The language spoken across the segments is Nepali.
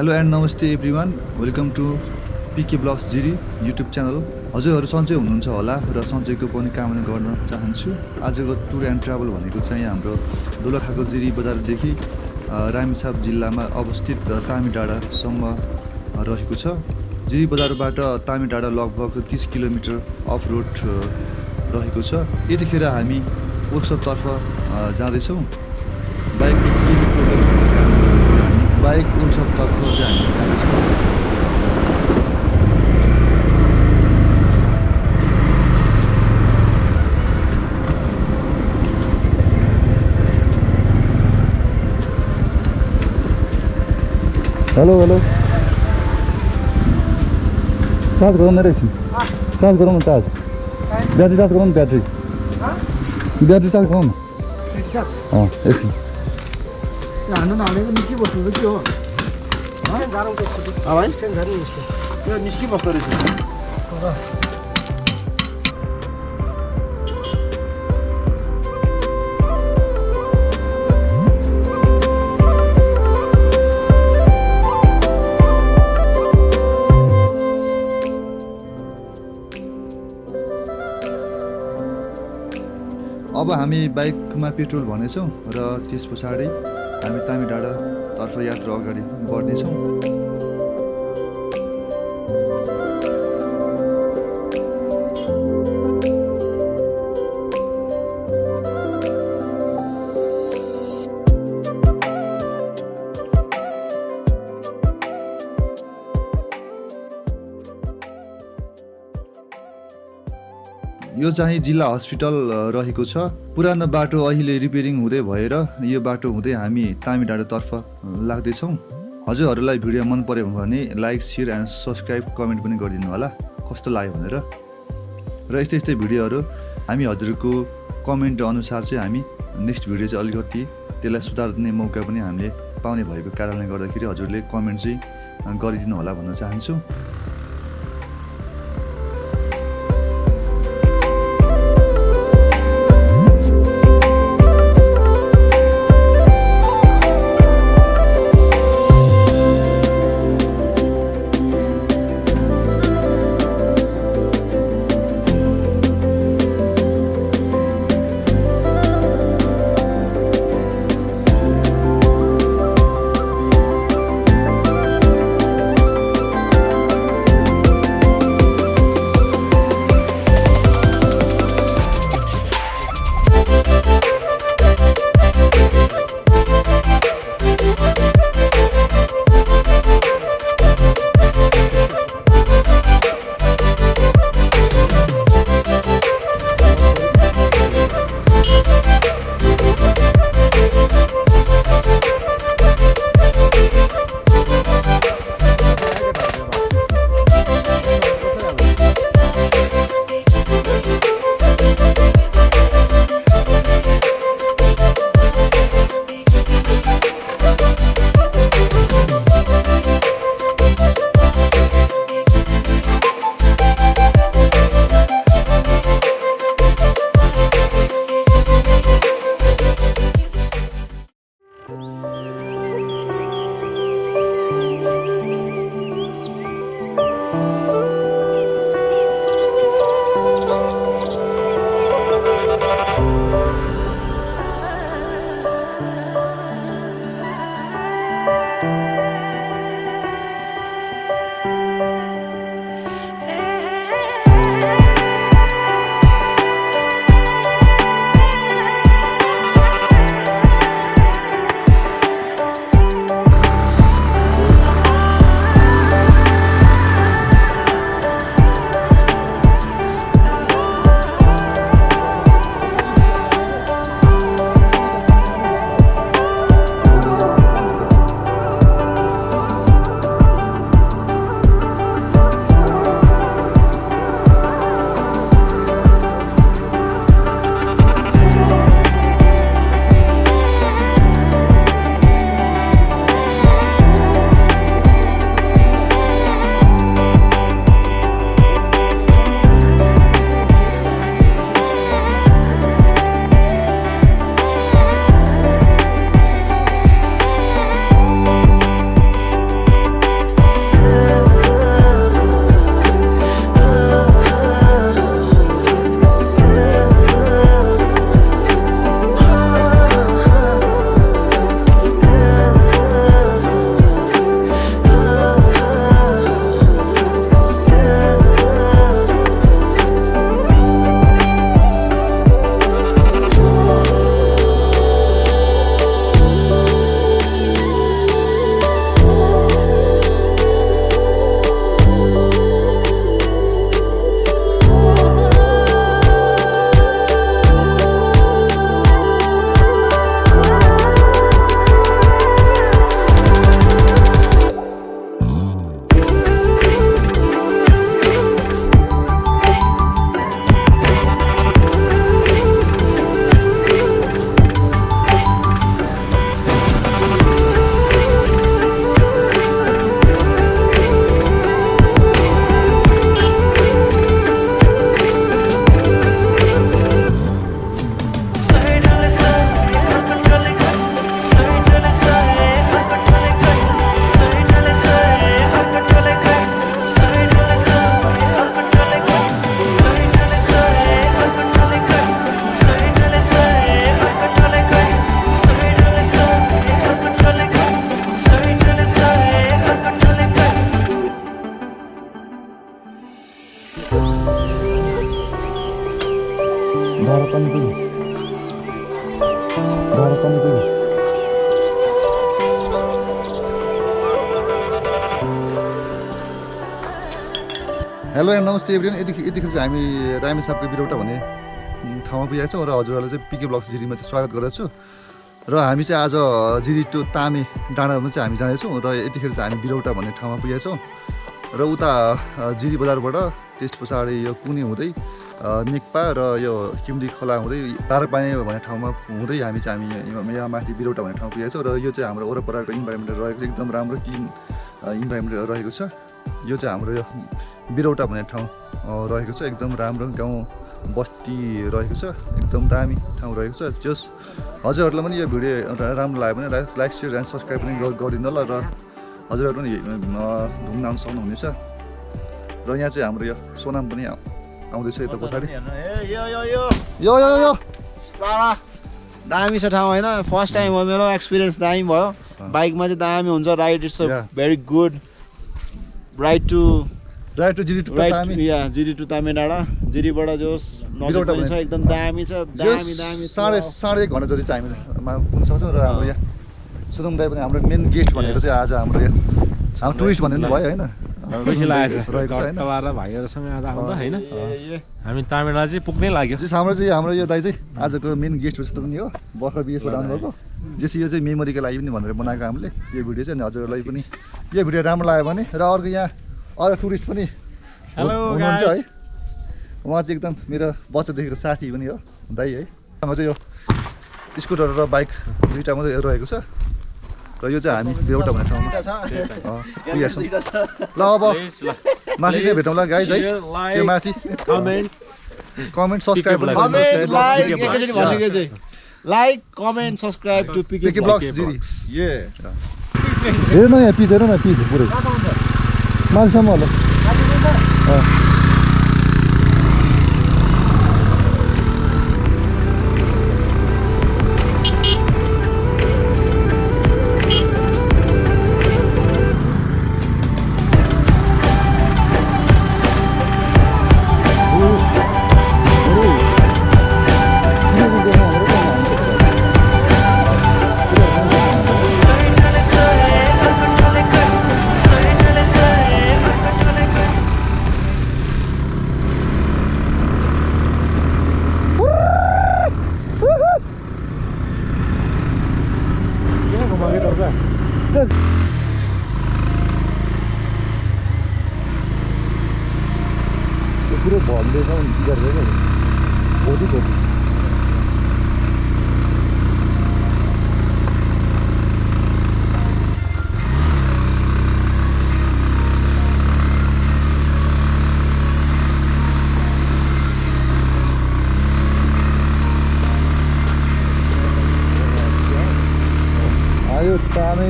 हेलो एन्ड नमस्ते everyone, welcome to PK blogs Jiri YouTube channel. हजुरहरू सन्चै हुनुहुन्छ होला र सन्चैको पनि कामना गर्न चाहन्छु। आजको टुर एन्ड ट्राभल भनेको चाहिँ हाम्रो दोलखाको जिरी बजारदेखि रामेछाप जिल्लामा अवस्थित तामी डाँडासम्म रहेको छ। जिरी बजारबाट तामी डाँडा लगभग 30 किलोमिटर अफ रोड रहेको छ। यतिखेर हामी वर्कसपतर्फ जाँदैछौँ। बाइक वर्कसपतर्फ चाहिँ हामी जाँदैछौँ। हेलो चार्ज गरौँ न रहेछ। चार्ज गरौँ न, चार्ज ब्याट्री चार्ज गरौँ न, ब्याट्री चार्ज गरौँ न। एकछिन हान्नु नहालेको निस्कि बस्नु त के हो? यो निस्किबस्दो रहेछ। अब हामी बाइकमा पेट्रोल भनेछौँ र त्यस पछाडि हामी तामी डाँडातर्फ यात्रा अगाडि बढ्नेछौँ। यो चाहिँ जिल्ला हस्पिटल रहेको छ। पुरानो बाटो अहिले रिपेयरिङ हुँदै भएर यो बाटो हुँदै हामी तामी डाँडातर्फ लाग्दैछौँ। हजुरहरूलाई भिडियो मन पर्यो भने like, share and subscribe, comment पनि गरिदिनु होला कस्तो लाग्यो भनेर। र यस्तै भिडियोहरू हामी हजुरको कमेन्ट अनुसार चाहिँ हामी नेक्स्ट भिडियो चाहिँ अलिकति त्यसलाई सुधार दिने मौका पनि हामीले पाउने भएको कारणले गर्दाखेरि हजुरले कमेन्ट चाहिँ गरिदिनु होला भन्न चाहन्छु। धारा पनि पुग्यो धारा पनि पुग्यो हेलो एन्ड नमस्ते एभ्रिवान यतिखेर चाहिँ हामी रामेछापको बिरौटा भन्ने ठाउँमा पुगेका छौँ र हजुरहरूलाई चाहिँ पिके ब्लग्स जिरीमा चाहिँ स्वागत गरेको छु र हामी चाहिँ आज जिरी टु तामे डाँडामा चाहिँ हामी जाँदैछौँ र यतिखेर चाहिँ हामी बिरौटा भन्ने ठाउँमा पुगेका छौँ र उता जिरी बजारबाट त्यस पछाडि यो कुने हुँदै नेक्पा र यो किम्डी खोला हुँदै तारपाने भन्ने ठाउँमा हुँदै हामी चाहिँ यहाँ माथि बिरौटा भन्ने ठाउँमा पुगेका छौँ र यो चाहिँ हाम्रो वरपरको इन्भाइरोमेन्ट रहेको छ एकदम राम्रो क्लिन इन्भाइरोमेन्ट रहेको छ यो चाहिँ हाम्रो यो बिरौटा भन्ने ठाउँ रहेको छ एकदम राम्रो गाउँ बस्ती रहेको छ एकदम दामी ठाउँ रहेको छ जस हजुरहरूलाई पनि यो भिडियो राम्रो लाग्यो भने लाइक सेयर एन्ड सब्सक्राइब पनि गरिदिनु होला र हजुरहरू पनि घुम्न आउनु सक्नुहुनेछ र यहाँ चाहिँ हाम्रो यो सोनाम पनि आउँदैछ यता पछाडि यो दामी छ ठाउँ होइन फर्स्ट टाइम हो मेरो एक्सपिरियन्स दामी भयो बाइकमा चाहिँ दामी हुन्छ ride it's very good ride to Jiri to Tame Jiri to Tame डाँडा जिरीबाट जो नजिक पनि छ एकदम दामी छ दामी साढे 1 घन्टा जति चाहिँ हामी पुग्न सक्छौँ र हाम्रो यहाँ सुदम दाई पनि हाम्रो मेन गेस्ट भनेर चाहिँ आज हाम्रो यहाँ हाम्रो टुरिस्ट भन्ने भयो होइन भाइहरूसँग आज आउँदा होइन हामी तामेडा चाहिँ पुग्नै लाग्यो हाम्रो यो दाई चाहिँ आजको मेन गेस्ट जस्तो पनि हो भर्खर विदेशबाट आउनुभएको जेसी यो चाहिँ मेमोरीको लागि पनि भनेर बनाएको हामीले यो भिडियो चाहिँ हजुरहरूलाई पनि यो भिडियो राम्रो लाग्यो भने र अर्को यहाँ अरू टुरिस्ट पनि हुनुहुन्छ है उहाँ चाहिँ एकदम मेरो बच्चादेखिको साथी पनि हो दाइ है उसँग चाहिँ यो स्कुटर र बाइक दुईवटा मात्रै रहेको छ र यो चाहिँ हामी बिरौटा भन्ने ठाउँमा पुगेछौँ ल अब माथि नै भेटौँला गाइज है त्यो माथि comment subscribe like comment subscribe to PK blogs Jiri हेर्नु यहाँ पिच हेर्नु न पिच पुरै मान्छेसम्म होला पुरो भल्दैछ गर्दैन भोलि आयो तामे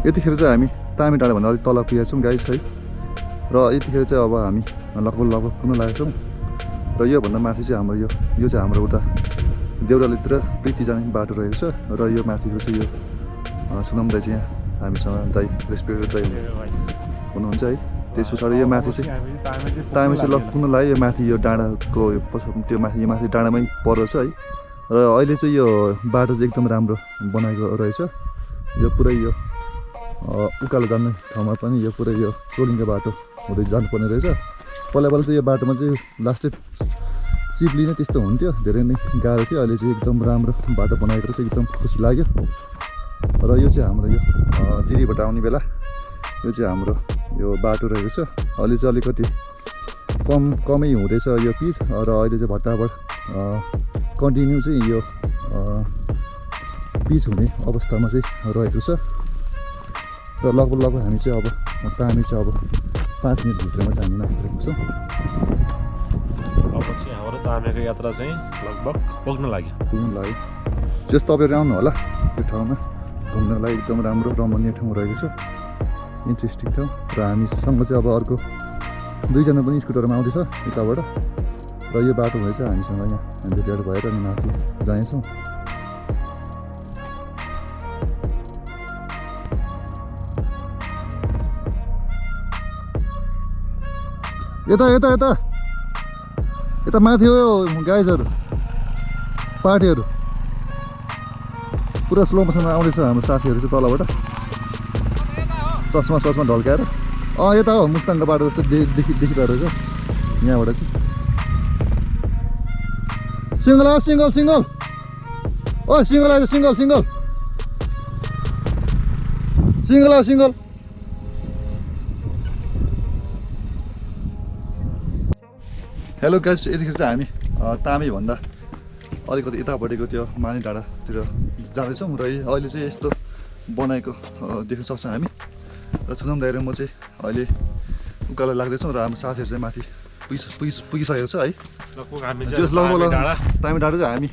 यतिखेर चाहिँ हामी तामे डाँडाभन्दा अलिक तल पुगेका छौँ गाइस है र यतिखेर चाहिँ अब हामी लगभग पुग्न लागेका छौँ र योभन्दा माथि चाहिँ हाम्रो यो चाहिँ हाम्रो उता देउरालीतिर प्रीति जाने बाटो रहेको छ र यो माथिको चाहिँ यो सुनम दाई चाहिँ यहाँ हामीसँग दाई रेस्पेक्ट दाई हुनुहुन्छ है त्यस पछाडि यो माथि चाहिँ तामे चाहिँ लग पुग्न लाग्यो यो माथि यो डाँडाको त्यो माथि डाँडामै पर्दछ है र अहिले चाहिँ यो बाटो चाहिँ एकदम राम्रो बनाएको रहेछ यो पुरै यो उकालो जाने ठाउँमा पनि यो पुरै यो सोलिङको बाटो हुँदै जानुपर्ने रहेछ पहिला चाहिँ यो बाटोमा चाहिँ लास्टै चिप्ली नै त्यस्तो हुन्थ्यो धेरै नै गाह्रो थियो अहिले चाहिँ एकदम राम्रो बाटो बनाएको चाहिँ एकदम खुसी लाग्यो र यो चाहिँ हाम्रो यो जिरीबाट आउने बेला यो चाहिँ हाम्रो यो बाटो रहेको छ अहिले चाहिँ अलिकति कमै हुँदैछ यो पिच र अहिले चाहिँ भट्टाबाट कन्टिन्यू चाहिँ यो पिच हुने अवस्थामा चाहिँ रहेको छ र लगभग हामी चाहिँ अब तामे चाहिँ अब 5 मिनट भित्रमा चाहिँ हामी माथि पुग्छौँ अब चाहिँ हाम्रो तामेको यात्रा चाहिँ लगभग पुग्न लाग्यो पुग्नु लाग्यो जस तपाईँहरू आउनु होला यो ठाउँमा घुम्नको लागि एकदम राम्रो रमणीय ठाउँ रहेको छ इन्ट्रेस्टिङ ठाउँ र हामीसँग चाहिँ अब अर्को 2 जना पनि स्कुटरमा आउँदैछ यताबाट र यो बाटो भएछ हामीसँग यहाँ हामी भेटघाट भएर अनि माथि जानेछौँ यता यता यता यता माथि हो गाइजहरू पार्टीहरू पुरा स्लो मोसनमा आउँदैछ हाम्रो साथीहरू चाहिँ तलबाट चस्मा चस्मा ढल्काएर यता हो मुस्ताङको बाटो जस्तो देखिँदो रहेछ यहाँबाट चाहिँ सिङ्गल आयो सिङ्गल सिङ्गल ओ सिङ्गल आयो सिङ्गल सिङ्गल सिङ्गल आयो सिङ्गल हेलो गाइस यतिखेर चाहिँ हामी तामे भन्दा अलिकति यतापट्टिको त्यो माने डाँडातिर जाँदैछौँ र अहिले चाहिँ यस्तो बनाएको देख्न सक्छौँ हामी र छुनम दाइ र म चाहिँ अहिले उकालो लाग्दैछौँ र हाम्रो साथीहरू चाहिँ माथि पुगिसकेको छ है लगभग तामे डाँडा चाहिँ हामी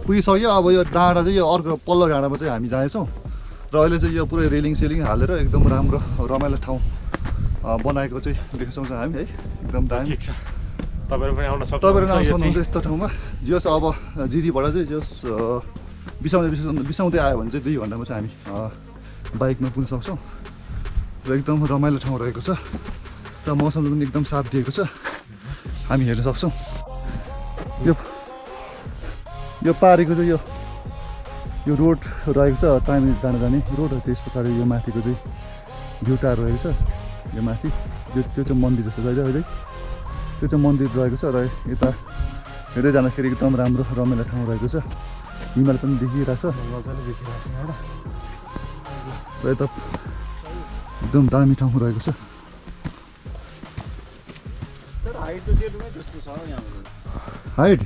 पुगिसक्यो अब यो डाँडा चाहिँ यो अर्को पल्लो डाँडामा चाहिँ हामी जानेछौँ र अहिले चाहिँ यो पुरै रेलिङ सेलिङ हालेर एकदम राम्रो रमाइलो ठाउँ बनाएको चाहिँ देख्न सक्छौँ हामी है एकदम दामी तपाईँहरू पनि आउन सक्नुहुन्छ यस्तो ठाउँमा जस अब जिरीबाट चाहिँ जस बिसाउँदै आयो भने चाहिँ 2 घन्टामा चाहिँ हामी बाइकमा पुग्न सक्छौँ र एकदम रमाइलो ठाउँ रहेको छ र मौसमले पनि एकदम साथ दिएको छ हामी हेर्न सक्छौँ यो पारीको चाहिँ यो रोड रहेको छ तामे डाँडा जाने रोड हो त्यस पछाडि यो माथिको चाहिँ भ्यू टावर रहेको छ यो माथि त्यो चाहिँ मन्दिर जस्तो छ अहिले त्यो चाहिँ मन्दिर रहेको छ र यता हेर्दै जाँदाखेरि एकदम राम्रो रमाइलो ठाउँ रहेको छ हिमाल पनि देखिरहेको छ र यता एकदम दामी ठाउँ रहेको छ हाइट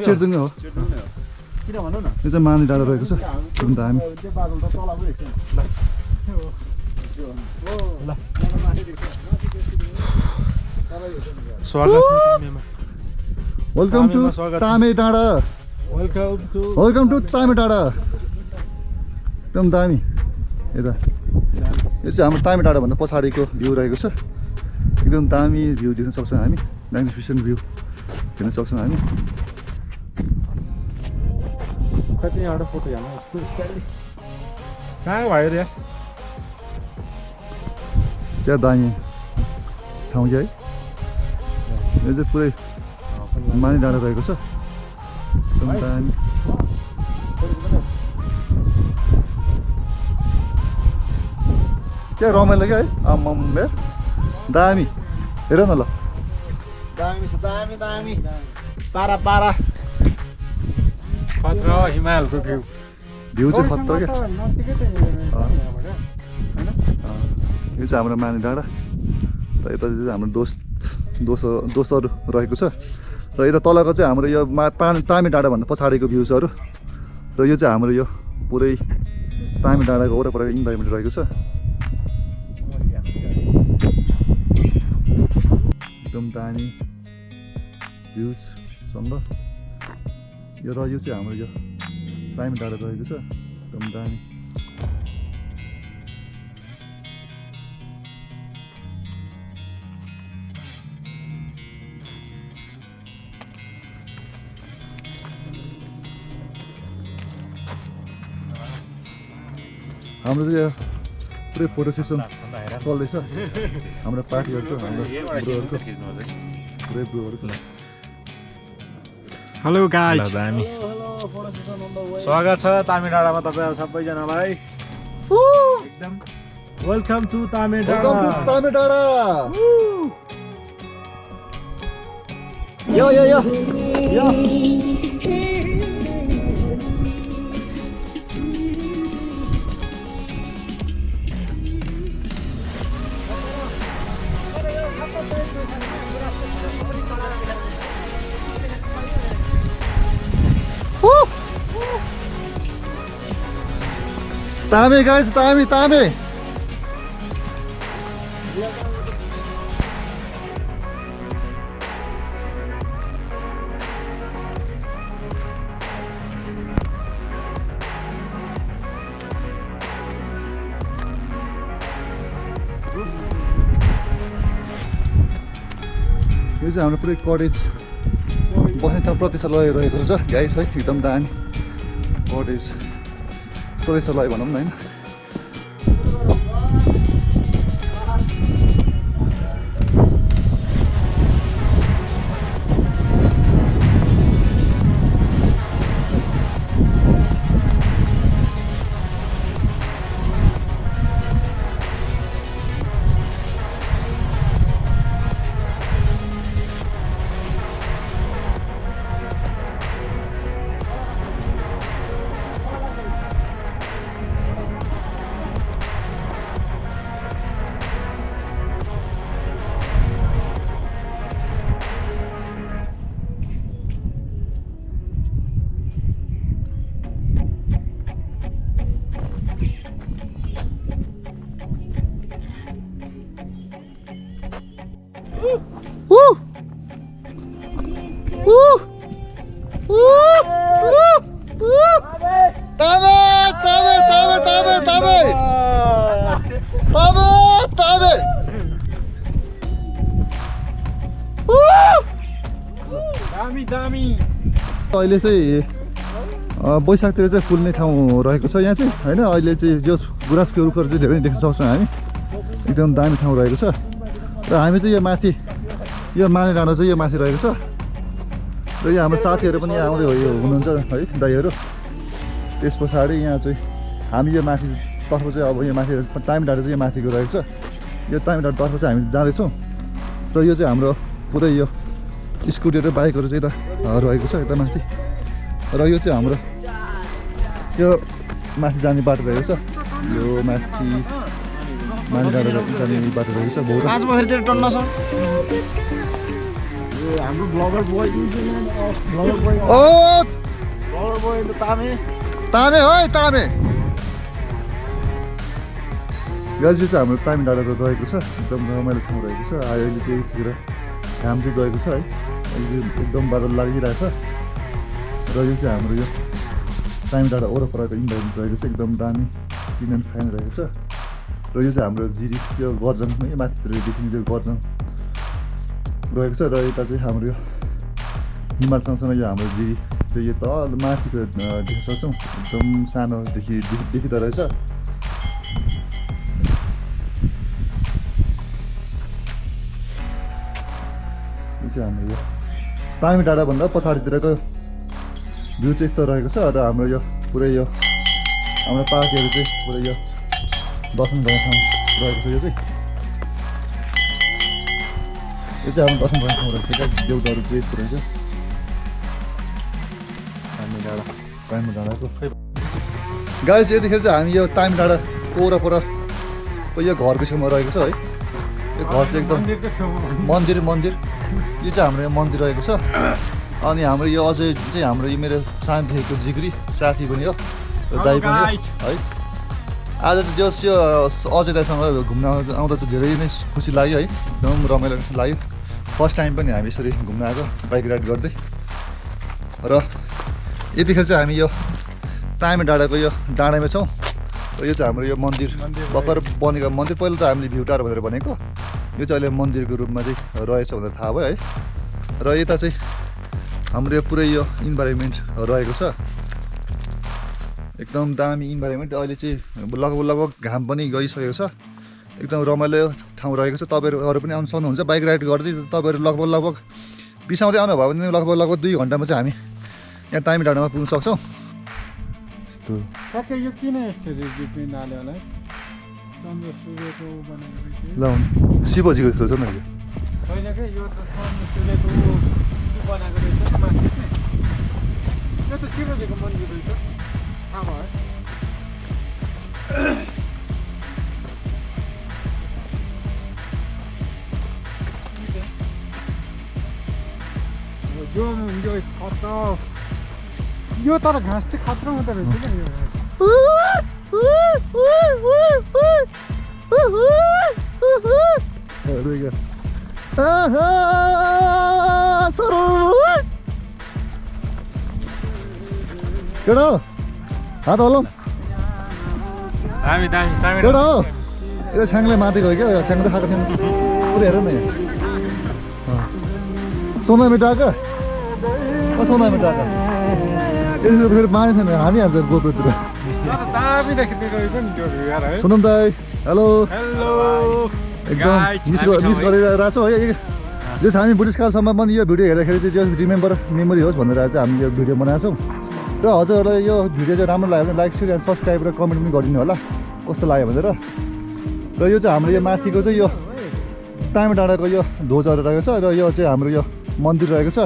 चेर्दुङ्गे हो किन भन्नु न यो चाहिँ माने डाँडा रहेको छ एकदम दामी स्वागत छ तामेमा वेलकम टु तामे डाँडा वेलकम टु तामे डाँडा एकदम दामी यता यो चाहिँ हाम्रो तामे डाँडा भन्दा पछाडिको भ्यू रहेको छ एकदम दामी भ्यू देख्न सक्छौँ हामी म्याग्निफिसेन्ट भ्यू हेर्न सक्छौँ हामी कति एउटा फोटो हेर्नु कहाँ भयो रे क्या दामी ठाउँ चाहिँ है यो चाहिँ पुरै माने डाँडा रहेको छ एकदम दामी क्या रमाइलो क्या है आम्माम दामी हेर न ल दामी छ दामी दामी पारा पारा खतरा हिमालको भ्यू चाहिँ खतरा क्या यो चाहिँ हाम्रो माने डाँडा र यता चाहिँ हाम्रो दोस्तहरू रहेको छ र यता तलको चाहिँ हाम्रो यो तामे डाँडा भन्दा पछाडिको भ्यूजहरू र यो चाहिँ हाम्रो यो पुरै तामे डाँडाको वरपर इन्भाइरोमेन्ट रहेको छ एकदम दामी भ्यूजसँग यो र यो चाहिँ हाम्रो यो तामे डाँडा रहेको छ एकदम दामी हाम्रो चाहिँ पुरै फोटो सेसन चल्दैछ हाम्रो पार्टीहरूको हाम्रो ब्रोहरूको पुरै ब्रोहरूको हेलो गाइस दामी स्वागत छ तामे डाँडामा तपाईहरु सबैजनालाई एकदम वेलकम टु तामे डाँडा यो यो यो यो तामे गाइस तामे यो चाहिँ हाम्रो पुरै कटेज बस्ने ठाउँ प्रतीक्षालय रहेको छ गाइस है एकदम दामी कटेज प्रतीक्षालय भनौँ न होइन अहिले चाहिँ बैशाखतिर चाहिँ फुल्ने ठाउँ रहेको छ यहाँ चाहिँ होइन अहिले चाहिँ जो गुराँसको रुखहरू चाहिँ धेरै देख्न सक्छौँ हामी एकदम दामी ठाउँ रहेको छ र हामी चाहिँ यो माथि यो माने डाँडा चाहिँ यो माथि रहेको छ र यहाँ हाम्रो साथीहरू पनि यहाँ आउँदै हुनुहुन्छ है दाइहरू त्यस पछाडि यहाँ चाहिँ हामी यो माथि तर्फ चाहिँ अब यो माथि तामी डाँडा चाहिँ यो माथिको रहेको छ यो तामी डाँडा तर्फ चाहिँ हामी जाँदैछौँ र यो चाहिँ हाम्रो पुरै यो स्कुटी र बाइकहरू चाहिँ यता रहेको छ यता माथि र यो चाहिँ हाम्रो यो माथि जाने बाटो रहेको छ यो माथि माने डाँडा जाने बाटो रहेको छ बहुत आज बखरीतिर टन्न छ हाम्रो ब्लगर बोय ओ ब्लगर बोय त तामे तामे है तामे गाजी चाहिँ हाम्रो तामी डाँडा रहेको छ एकदम रमाइलो ठाउँ रहेको छ अहिले चाहिँ यतिखेर घाम चाहिँ गएको छ है अहिले एकदम बादल लागिरहेछ र यो चाहिँ हाम्रो यो तामी डाँडा वरपरको इन्भाइरोमेन्ट रहेको छ एकदम दामी किन फाइन रहेको छ र यो चाहिँ हाम्रो जिरी यो गर्जन है माथितिर देखिने यो गर्जन रहेको छ र यता चाहिँ हाम्रो यो हिमाल सँगसँगै यो हाम्रो जिरी चाहिँ यो तल माथिको देख्न सक्छौँ एकदम सानोदेखि देखिँदो रहेछ यो चाहिँ हाम्रो यो तामी डाँडाभन्दा पछाडितिरको भ्यू चाहिँ यस्तो रहेको छ र हाम्रो यो पुरै यो हाम्रो पार्टीहरू चाहिँ पुरै यो दर्शन गर्ने ठाउँ रहेको छ यो चाहिँ हाम्रो दर्शन गर्ने ठाउँ रहेको छ क्या देउताहरू चाहिँ यस्तो रहेछ तामी डाँडाको गाइस यतिखेर चाहिँ हामी यो तामी डाँडाको वरपरको यो घरको छेउमा रहेको छ है यो घर चाहिँ एकदम मन्दिर यो चाहिँ हाम्रो यहाँ मन्दिर रहेको छ अनि हाम्रो यो अझै चाहिँ हाम्रो यो मेरो सानोदेखिको जिग्री साथी पनि हो दाइ पनि हो है आज चाहिँ जस यो अजय दाइसँग घुम्न आउँदा चाहिँ धेरै नै खुसी लाग्यो है एकदम रमाइलो लाग्यो फर्स्ट टाइम पनि हामी यसरी घुम्न आएको बाइक राइड गर्दै र यतिखेर चाहिँ हामी यो तामी डाँडाको यो डाँडामा छौँ र यो चाहिँ हाम्रो यो मन्दिर भर्खर बनेको मन्दिर पहिला त हामीले भ्यू टावर भनेर भनेको यो चाहिँ अहिले मन्दिरको रूपमा चाहिँ रहेछ भनेर थाहा भयो है र यता चाहिँ हाम्रो यो पुरै यो इन्भाइरोमेन्ट रहेको छ एकदम दामी इन्भाइरोमेन्ट अहिले चाहिँ लगभग घाम पनि गइसकेको छ एकदम रमाइलो ठाउँ रहेको छ तपाईँहरू पनि आउनु सक्नुहुन्छ बाइक राइड गर्दै तपाईँहरू लगभग बिसाउँदै आउनु भयो भने लगभग 2 घन्टामा चाहिँ हामी यहाँ तामी डाँडामा पुग्न सक्छौँ यस्तो ठ्याक्कै यो किन यस्तो रिप्रिन्ट हाल्यो होला चन्द्र सूर्यको बनाएको ल शिवजीको जस्तो छ न यो होइन क्या यो त चन्द्र सूर्यको बनाएको रहेछ नि माथि यो त शिवजीको मन्दिर रहेछ थाहा भयो यो खतरा यो तर घाँस चाहिँ खतरा हुँदो रहेछ क्या केटा हो हात हल्लाऊ दामी केटा हो यो छ्याङले माथि गयो क्या छ्याङ त खाएको थिएन पुरै हेर न यहाँ सोनामी टाका सोनामी टाका यसो फेरि पानी छैन हानिहाल्छ गोप्रोतिर सोनम दाई हेलो एकदम मिस गरिरहेको छौँ है जस हामी बुढेसकालसम्म पनि यो भिडियो हेर्दाखेरि चाहिँ जस रिमेम्बर मेमोरी होस् भनेर चाहिँ हामी यो भिडियो बनाएको छौँ र हजुरहरूलाई यो भिडियो चाहिँ राम्रो लाग्यो भने लाइक सेयर एन्ड सब्सक्राइब र कमेन्ट पनि गरिदिनु होला कस्तो लाग्यो भनेर र यो चाहिँ हाम्रो यो माथिको चाहिँ यो तामे डाँडाको यो ध्वजहरू रहेको छ र यो चाहिँ हाम्रो यो मन्दिर रहेको छ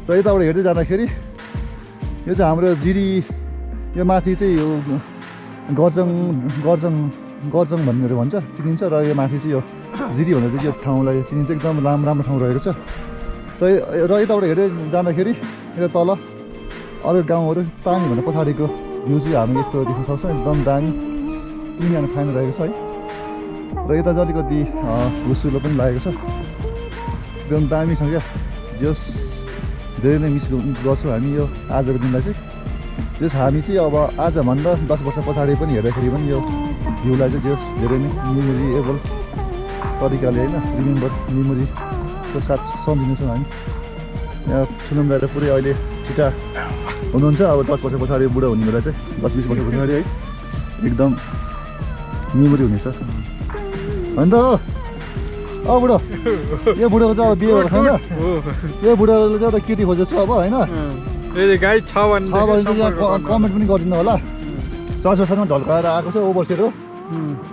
र यताबाट हेर्दै जाँदाखेरि यो चाहिँ हाम्रो जिरी यो माथि चाहिँ यो गर्जङ भनेर भन्छ चिनिन्छ र यो माथि चाहिँ यो जिरी भनेर चाहिँ यो ठाउँलाई चिनिन्छ एकदम राम्रो ठाउँ रहेको छ र यताबाट हेर्दै जाँदाखेरि यता तल अरू गाउँहरू तामीभन्दा पछाडिको भ्यू चाहिँ हामी यस्तो देख्न सक्छौँ एकदम दामी पिङ एन्ड फाइन रहेको छ है र यता चाहिँ अलिकति हुसुलो पनि लागेको छ एकदम दामी छ क्या जस धेरै नै मिस गर्छौँ हामी यो आजको दिनलाई चाहिँ जस हामी चाहिँ अब आजभन्दा 10 वर्ष पछाडि पनि हेर्दाखेरि पनि यो भ्यूलाई चाहिँ जस धेरै नै मेमोरिएबल तरिकाले होइन रिमेम्बर मेमोरीको साथ सम्झिनेछौँ हामी यहाँ सुनम दाइ पुरै अहिले छिटा हुनुहुन्छ अब 10 वर्ष पछाडि बुढो हुने बेला चाहिँ 10-20 वर्ष पछाडि है एकदम मेमोरी हुनेछ होइन त हो बुढो यो बुढोको चाहिँ अब बिहे भएको छैन यो बुढोले चाहिँ एउटा केटी खोजेको छु अब होइन छ भने चाहिँ यहाँ कमेन्ट पनि गरिदिनु होला 4 वर्षमा ढल्काएर आएको छ ओभरसेयर हो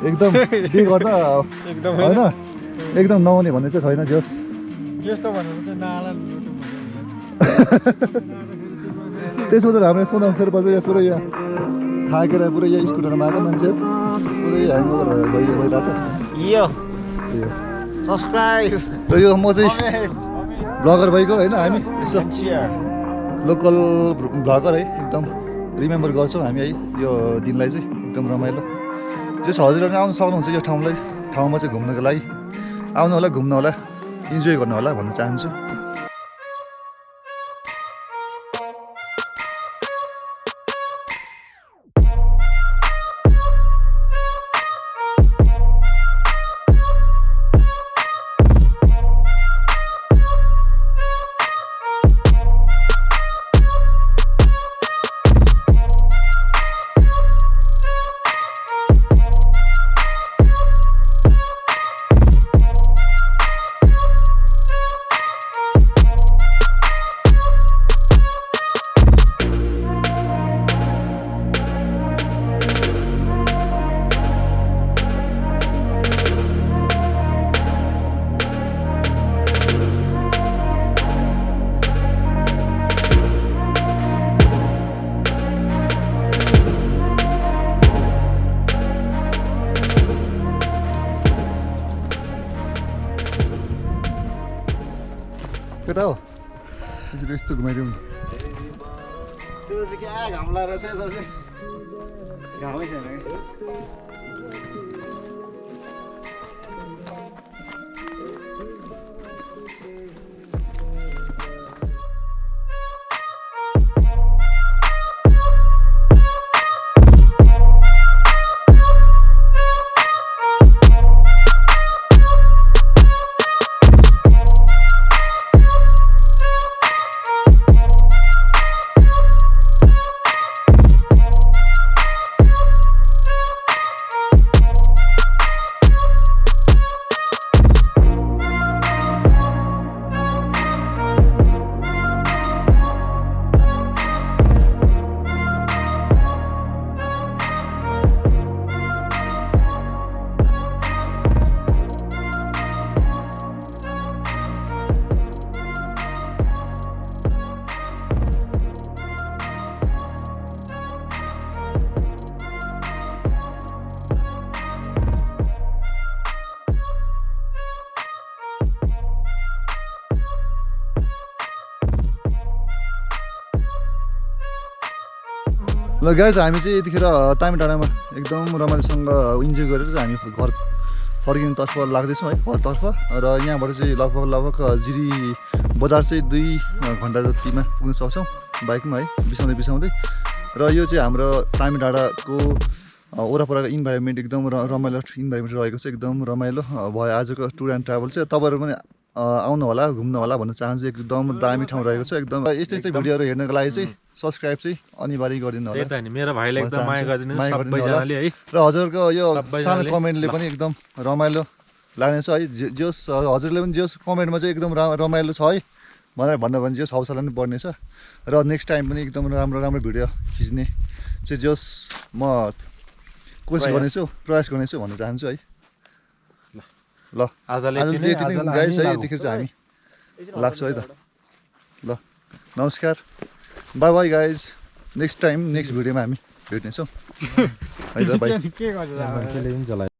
एकदम बिहे गर्दा होइन एकदम नहुने भन्ने चाहिँ छैन जस यस्तो भनेर चाहिँ नाला त्यसो त हाम्रो सोनाम शेर्पा चाहिँ पुरै यहाँ थाकेर पुरै यहाँ स्कुटरमा आएको मान्छे पुरै ह्याङओभर भइरहेको छ यो सब्सक्राइब र यो म चाहिँ ब्लगर भइगयो होइन हामी यसो लोकल भ्लगर है एकदम रिमेम्बर गर्छौँ हामी है यो दिनलाई चाहिँ एकदम रमाइलो जस हजुरहरू आउनु सक्नुहुन्छ यो ठाउँमा चाहिँ घुम्नको लागि आउनु होला घुम्नु होला इन्जोय गर्नु होला भन्न चाहन्छु केटा हो यस्तो घुमाइदिउँ त्यो चाहिँ क्या घाम लागेर चाहिँ यता चाहिँ घामै छैन कि ल गाइज हामी चाहिँ यतिखेर तामी डाँडामा एकदम रमाइलोसँग इन्जोय गरेर चाहिँ हामी घर फर्किनेतर्फ लाग्दैछौँ है घरतर्फ र यहाँबाट चाहिँ लगभग जिरी बजार चाहिँ 2 घन्टा जतिमा पुग्न सक्छौँ बाइकमा है बिसाउँदै र यो चाहिँ हाम्रो तामी डाँडाको वरपरको इन्भाइरोमेन्ट एकदम रमाइलो इन्भाइरोमेन्ट रहेको छ एकदम रमाइलो भयो आजको टुर एन्ड ट्राभल चाहिँ तपाईँहरू पनि आउनु होला घुम्नु होला भन्न चाहन्छु एकदम दामी ठाउँ रहेको छ एकदम यस्तै यस्तै भिडियोहरू हेर्नको लागि चाहिँ सब्सक्राइब चाहिँ अनिवार्य गरिदिनु होला त्यही त नि मेरो भाइले एकदम माया गरिदिनु माया गरिदिनु होला। सबैजनाले है र हजुरको यो सबैजनाले सानो कमेन्टले पनि एकदम रमाइलो लाग्नेछ है जस हजुरले पनि जस कमेन्टमा चाहिँ एकदम रमाइलो छ है भनेर भन्नु भने जस हौसला पनि बढ्नेछ र नेक्स्ट टाइम पनि एकदम राम्रो राम्रो भिडियो खिच्ने चाहिँ जस म कोसिस गर्नेछु प्रयास गर्नेछु भन्न चाहन्छु है ल आजले आज यति नै गाइस है यतिखेर चाहिँ हामी लाग्छ है त ल नमस्कार by by guys next time next भिडियोमा हामी भेट्नेछौँ है त बाई के गर्छ